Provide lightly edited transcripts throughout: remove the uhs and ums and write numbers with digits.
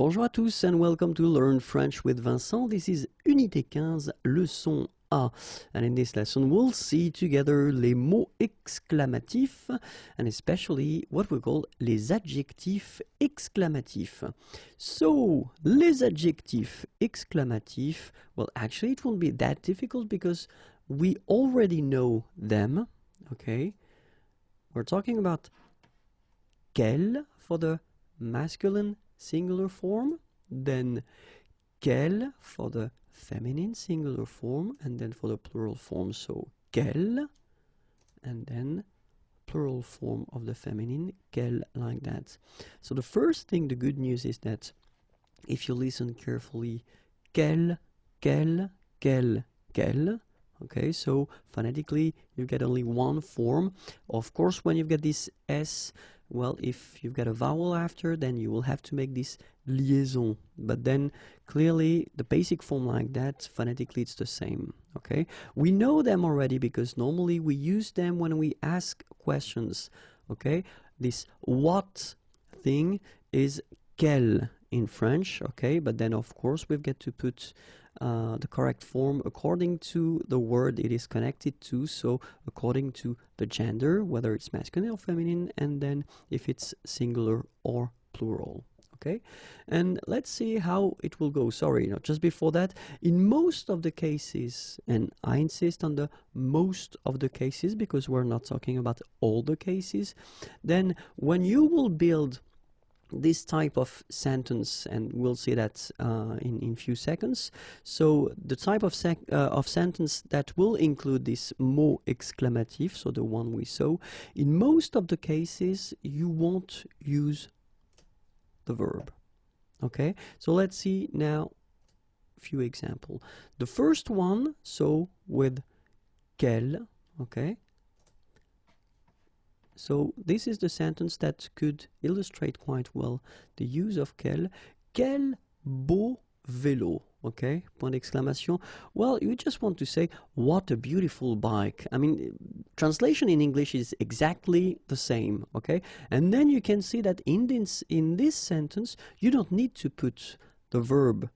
Bonjour à tous and welcome to Learn French with Vincent. This is Unité 15, leçon A. And in this lesson we'll see together les mots exclamatifs and especially what we call les adjectifs exclamatifs. So, les adjectifs exclamatifs, well actually it won't be that difficult because we already know them, okay? We're talking about quel for the masculine singular form, then quel for the feminine singular form, and then for the plural form, so quel, and then plural form of the feminine, quel, like that. So the first thing, the good news is that if you listen carefully, quel, quel, quel, quel, okay, so phonetically you get only one form. Of course, when you get this S, well, if you've got a vowel after, then you will have to make this liaison. But then clearly the basic form like that, phonetically it's the same, okay? We know them already because normally we use them when we ask questions, okay? This what thing is quel in French, okay? But then of course we've got to put the correct form according to the word it is connected to, so according to the gender, whether it's masculine or feminine, and then if it's singular or plural, okay? And let's see how it will go. Sorry, just before that, in most of the cases, and I insist on the most of the cases because we're not talking about all the cases, then when you will build this type of sentence, and we'll see that in few seconds. So the type of sentence that will include this mot exclamatif, so the one we saw, in most of the cases you won't use the verb. Okay, so let's see now a few examples. The first one, so with quel, okay. So this is the sentence that could illustrate quite well the use of quel. Quel beau vélo, okay? Point d'exclamation. Well, you just want to say, what a beautiful bike. I mean, translation in English is exactly the same, okay? And then you can see that in this sentence, you don't need to put the verb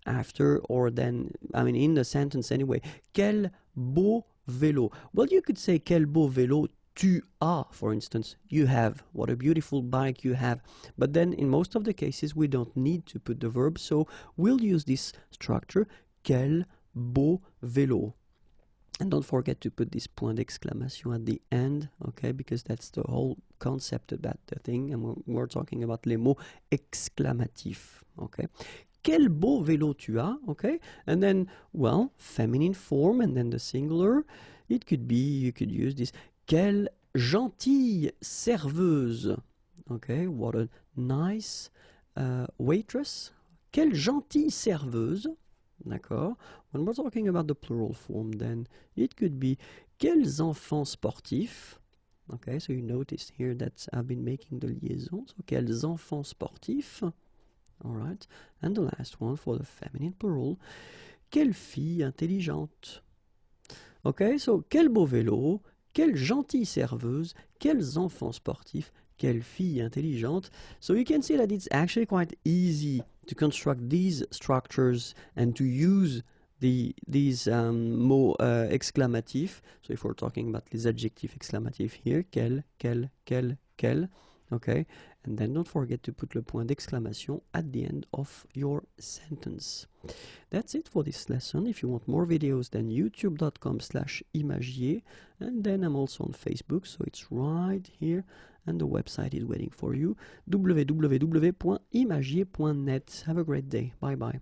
after or then, I mean, in the sentence anyway. Quel beau vélo. Well, you could say, quel beau vélo tu as, for instance, you have, what a beautiful bike you have. But then in most of the cases we don't need to put the verb, so we'll use this structure, quel beau vélo. And don't forget to put this point d'exclamation at the end, okay, because that's the whole concept about the thing, and we're talking about les mots exclamatifs, okay. Quel beau vélo tu as, okay, and then, well, feminine form, and then the singular, it could be, you could use this, quelle gentille serveuse. Okay, what a nice waitress. Quelle gentille serveuse. D'accord. When we're talking about the plural form, then it could be quels enfants sportifs. Okay, so you notice here that I've been making the liaison. So quels enfants sportifs. All right. And the last one for the feminine plural. Quelle fille intelligente. Okay, so quel beau vélo. Quelle gentille serveuse, quels enfants sportifs, quelle fille intelligente. So you can see that it's actually quite easy to construct these structures and to use these mots exclamatifs. So if we're talking about les adjectifs exclamatifs here, quel, okay, and then don't forget to put le point d'exclamation at the end of your sentence. That's it for this lesson. If you want more videos, then youtube.com/imagier, and then I'm also on Facebook, so it's right here, and the website is waiting for you, www.imagier.net. Have a great day. Bye bye.